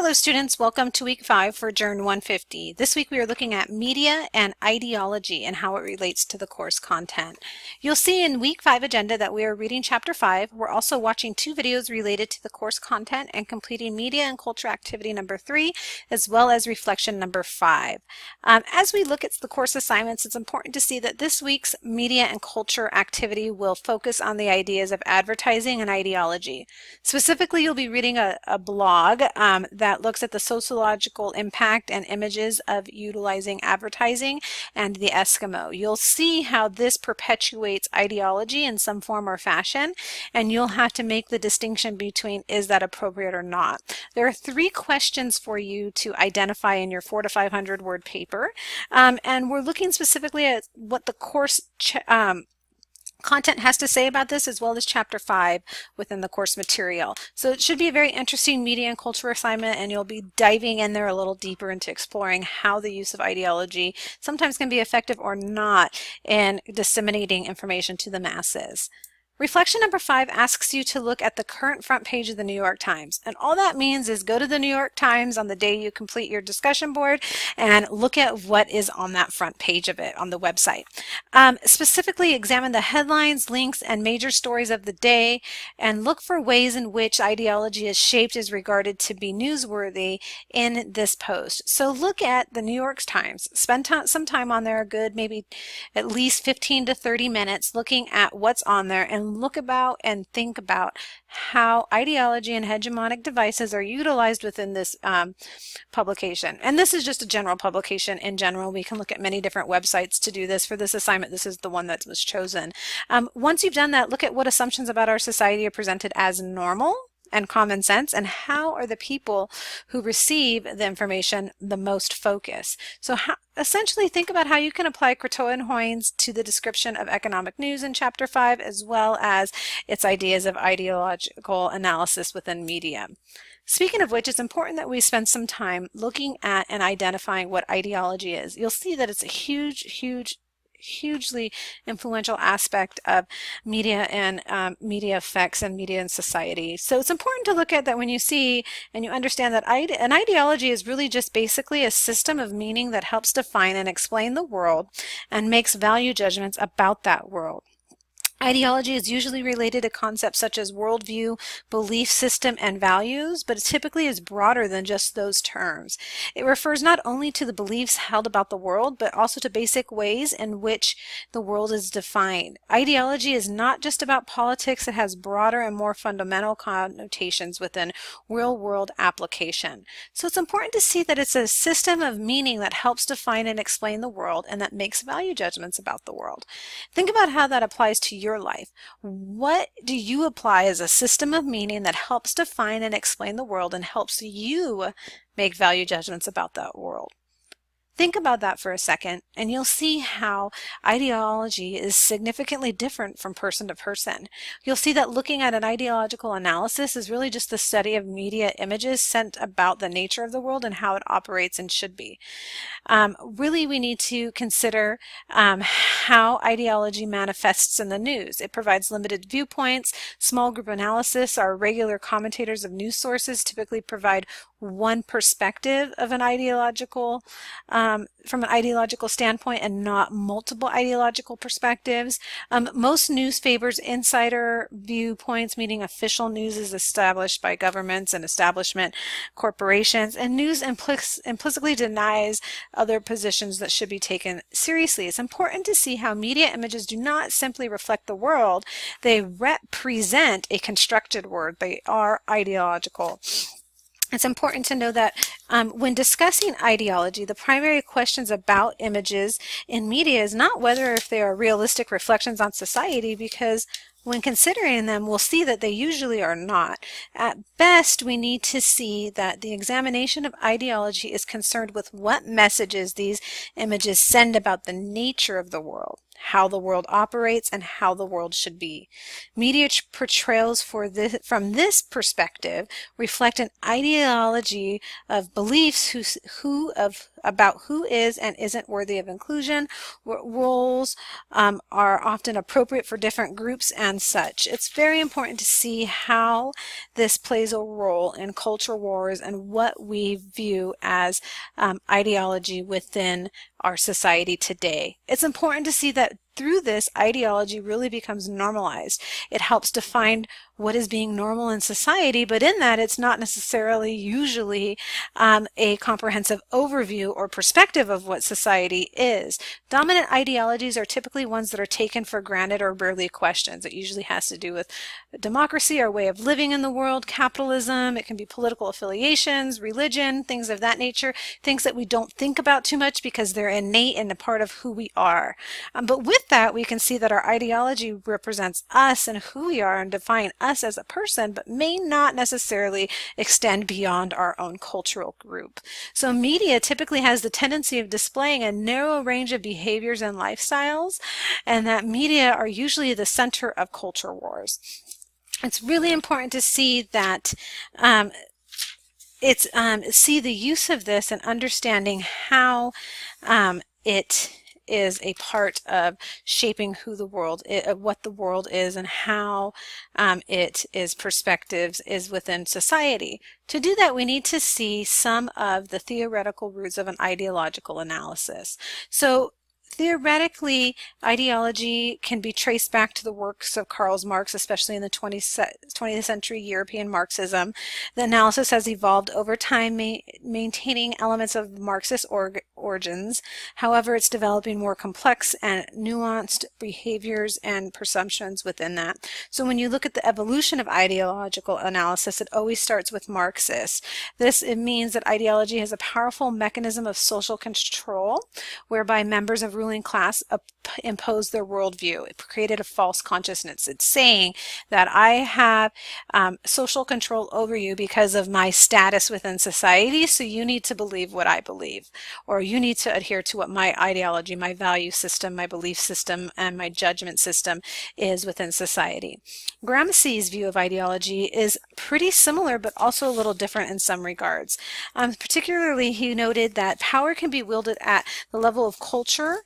Hello students, welcome to week 5 for Journal 150. This week we are looking at media and ideology and how it relates to the course content. You'll see in week 5 agenda that we are reading chapter 5. We're also watching 2 videos related to the course content and completing media and culture activity number 3 as well as reflection number 5. As we look at the course assignments, it's important to see that this week's media and culture activity will focus on the ideas of advertising and ideology. Specifically, you'll be reading a blog that looks at the sociological impact and images of utilizing advertising and the Eskimo. You'll see how this perpetuates ideology in some form or fashion, and you'll have to make the distinction between is that appropriate or not. There are 3 questions for you to identify in your 400 to 500 word paper, and we're looking specifically at what the course content has to say about this, as well as chapter 5 within the course material. So it should be a very interesting media and culture assignment, and you'll be diving in there a little deeper into exploring how the use of ideology sometimes can be effective or not in disseminating information to the masses. Reflection number 5 asks you to look at the current front page of the New York Times. And all that means is go to the New York Times on the day you complete your discussion board and look at what is on that front page of it on the website. Specifically, examine the headlines, links, and major stories of the day, and look for ways in which ideology is shaped as regarded to be newsworthy in this post. So look at the New York Times. Spend some time on there, a good maybe at least 15 to 30 minutes looking at what's on there, and look about and think about how ideology and hegemonic devices are utilized within this publication. And this is just a general publication in general. We can look at many different websites to do this. For this assignment, this is the one that was chosen. Once you've done that, look at what assumptions about our society are presented as normal and common sense, and how are the people who receive the information the most focus. So essentially think about how you can apply Croteau and Hoynes to the description of economic news in chapter 5, as well as its ideas of ideological analysis within media. Speaking of which, it's important that we spend some time looking at and identifying what ideology is. You'll see that it's a hugely influential aspect of media and media effects and media in society. So it's important to look at that when you see and you understand that an ideology is really just basically a system of meaning that helps define and explain the world and makes value judgments about that world. Ideology is usually related to concepts such as worldview, belief system, and values, but it typically is broader than just those terms. It refers not only to the beliefs held about the world, but also to basic ways in which the world is defined. Ideology is not just about politics. It has broader and more fundamental connotations within real-world application. So it's important to see that it's a system of meaning that helps define and explain the world and that makes value judgments about the world. Think about how that applies to your life. What do you apply as a system of meaning that helps define and explain the world and helps you make value judgments about that world? Think about that for a second, and you'll see how ideology is significantly different from person to person. You'll see that looking at an ideological analysis is really just the study of media images sent about the nature of the world and how it operates and should be. Really, we need to consider how ideology manifests in the news. It provides limited viewpoints. Small group analysis, our regular commentators of news sources typically provide one perspective of an ideological from an ideological standpoint and not multiple ideological perspectives. Most news favors insider viewpoints, meaning official news is established by governments and establishment corporations, and news implicitly denies other positions that should be taken seriously. It's important to see how media images do not simply reflect the world, they represent a constructed world. They are ideological. It's important to know that when discussing ideology, the primary questions about images in media is not whether if they are realistic reflections on society, because when considering them, we'll see that they usually are not. At best, we need to see that the examination of ideology is concerned with what messages these images send about the nature of the world. how the world operates, and how the world should be. Media portrayals from this perspective reflect an ideology of beliefs about who is and isn't worthy of inclusion, what roles are often appropriate for different groups, and such. It's very important to see how this plays a role in culture wars and what we view as ideology within our society today. It's important to see that through this, ideology really becomes normalized. It helps define what is being normal in society, but in that it's not necessarily usually a comprehensive overview or perspective of what society is. Dominant ideologies are typically ones that are taken for granted or barely questioned. It usually has to do with democracy, our way of living in the world, capitalism, it can be political affiliations, religion, things of that nature, things that we don't think about too much because they're innate and a part of who we are. But with that, we can see that our ideology represents us and who we are and define us as a person, but may not necessarily extend beyond our own cultural group. So media typically has the tendency of displaying a narrow range of behaviors and lifestyles, and that media are usually the center of culture wars. It's really important to see that see the use of this and understanding how it is a part of shaping who the world is, what the world is, and how it is perspectives is within society. To do that, we need to see some of the theoretical roots of an ideological analysis. So theoretically, ideology can be traced back to the works of Karl Marx, especially in the 20th century European Marxism. The analysis has evolved over time, maintaining elements of Marxist origins. However, it's developing more complex and nuanced behaviors and presumptions within that. So when you look at the evolution of ideological analysis, it always starts with Marxists. It means that ideology has a powerful mechanism of social control, whereby members of ruling class impose their worldview. It created a false consciousness. It's saying that I have social control over you because of my status within society, so you need to believe what I believe, or you need to adhere to what my ideology, my value system, my belief system, and my judgment system is within society. Gramsci's view of ideology is pretty similar, but also a little different in some regards. Particularly, he noted that power can be wielded at the level of culture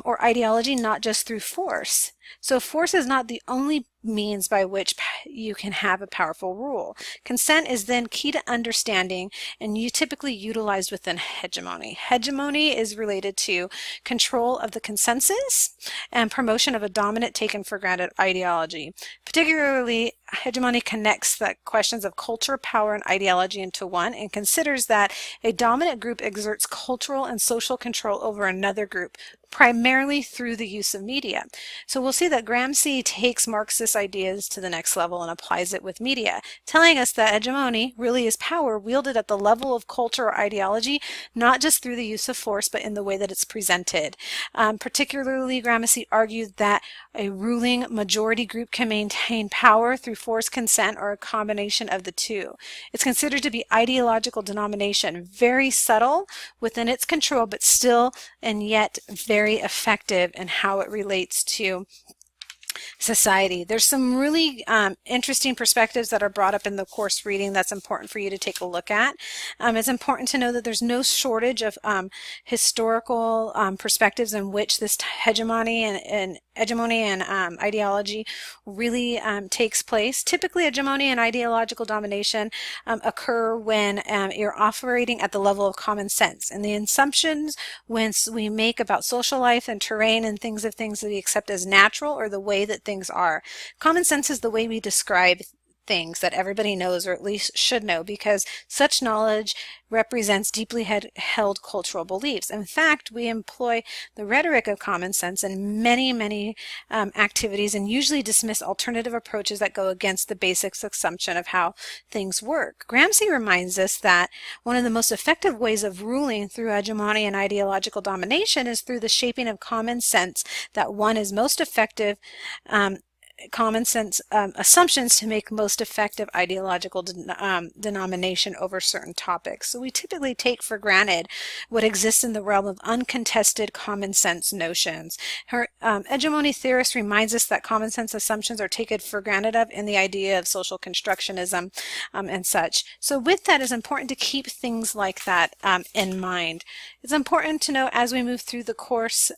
or ideology, not just through force. So force is not the only means by which you can have a powerful rule. Consent is then key to understanding and typically utilized within hegemony. Hegemony is related to control of the consensus and promotion of a dominant taken for granted ideology. Particularly, hegemony connects the questions of culture, power, and ideology into one and considers that a dominant group exerts cultural and social control over another group, primarily through the use of media. So we'll see that Gramsci takes Marxist ideas to the next level and applies it with media, telling us that hegemony really is power wielded at the level of culture or ideology, not just through the use of force, but in the way that it's presented. Particularly, Gramsci argued that a ruling majority group can maintain power through forced consent or a combination of the two. It's considered to be ideological denomination, very subtle within its control, but still and yet very effective in how it relates to society. There's some really interesting perspectives that are brought up in the course reading that's important for you to take a look at. It's important to know that there's no shortage of historical perspectives in which this hegemony and ideology really takes place. Typically, hegemony and ideological domination occur when you're operating at the level of common sense, and the assumptions we make about social life and terrain and things that we accept as natural or the way that things are. Common sense is the way we describe things that everybody knows, or at least should know, because such knowledge represents deeply held cultural beliefs. In fact, we employ the rhetoric of common sense in many activities and usually dismiss alternative approaches that go against the basic assumption of how things work. Gramsci reminds us that one of the most effective ways of ruling through hegemony and ideological domination is through the shaping of common sense, that one is most effective common sense assumptions to make most effective ideological denomination over certain topics. So we typically take for granted what exists in the realm of uncontested common sense notions. Her hegemony theorist reminds us that common sense assumptions are taken for granted of in the idea of social constructionism and such. So with that, it's important to keep things like that in mind. It's important to know as we move through the course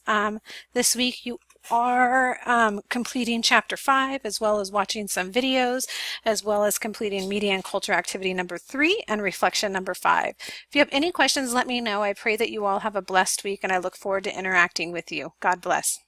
this week, you are completing chapter 5, as well as watching some videos, as well as completing media and culture activity number 3 and reflection number 5. If you have any questions, let me know. I pray that you all have a blessed week, and I look forward to interacting with you. God bless.